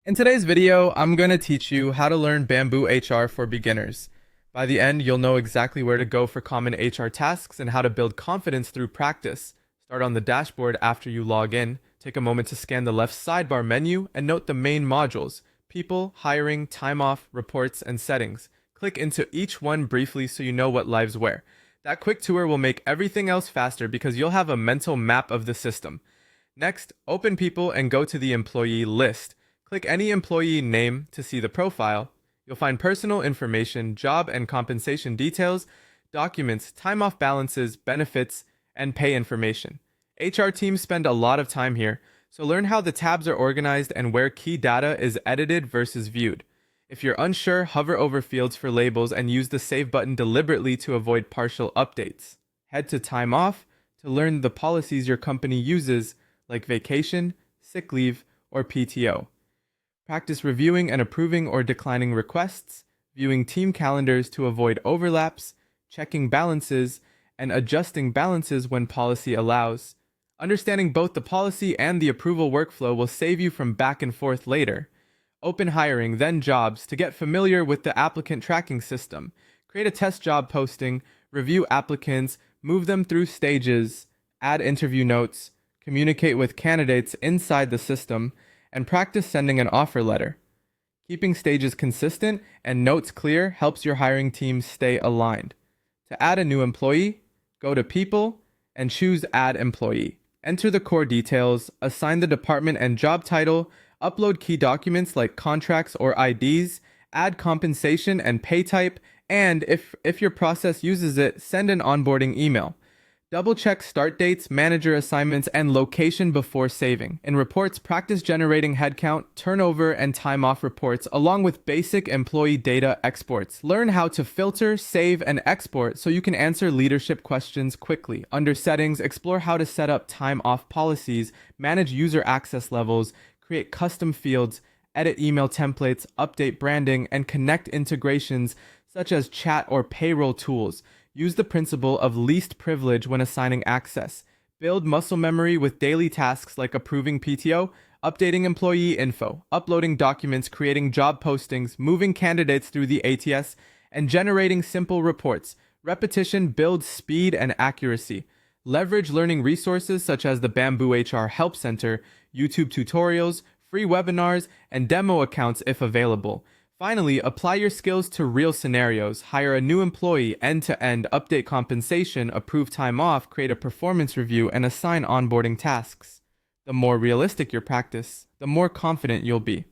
In today's video, I'm going to teach you how to learn Bamboo HR for beginners. By the end, you'll know exactly where to go for common HR tasks and how to build confidence through practice. Start on the dashboard after you log in. Take a moment to scan the left sidebar menu and note the main modules: people, hiring, time off, reports, and settings. Click into each one briefly so you know what lives where. That quick tour will make everything else faster because you'll have a mental map of the system. Next, open people and go to the employee list. Click any employee name to see the profile. You'll find personal information, job and compensation details, documents, time off balances, benefits, and pay information. HR teams spend a lot of time here, so learn how the tabs are organized and where key data is edited versus viewed. If you're unsure, hover over fields for labels and use the Save button deliberately to avoid partial updates. Head to Time Off to learn the policies your company uses, like vacation, sick leave, or PTO. Practice reviewing and approving or declining requests, viewing team calendars to avoid overlaps, checking balances, and adjusting balances when policy allows. Understanding both the policy and the approval workflow will save you from back and forth later. Open hiring, then jobs to get familiar with the applicant tracking system. Create a test job posting, review applicants, move them through stages, add interview notes, communicate with candidates inside the system, and practice sending an offer letter. Keeping stages consistent and notes clear helps your hiring team stay aligned. To add a new employee, go to People and choose Add Employee. Enter the core details, assign the department and job title, upload key documents like contracts or IDs, add compensation and pay type, and if your process uses it, send an onboarding email. Double-check start dates, manager assignments, and location before saving. In reports, practice generating headcount, turnover, and time off reports, along with basic employee data exports. Learn how to filter, save, and export so you can answer leadership questions quickly. Under Settings, explore how to set up time off policies, manage user access levels, create custom fields, edit email templates, update branding, and connect integrations such as chat or payroll tools. Use the principle of least privilege when assigning access. Build muscle memory with daily tasks like approving PTO, updating employee info, uploading documents, creating job postings, moving candidates through the ATS, and generating simple reports. Repetition builds speed and accuracy. Leverage learning resources such as the BambooHR Help Center, YouTube tutorials, free webinars, and demo accounts if available. Finally, apply your skills to real scenarios. Hire a new employee end-to-end, update compensation, approve time off, create a performance review, and assign onboarding tasks. The more realistic your practice, the more confident you'll be.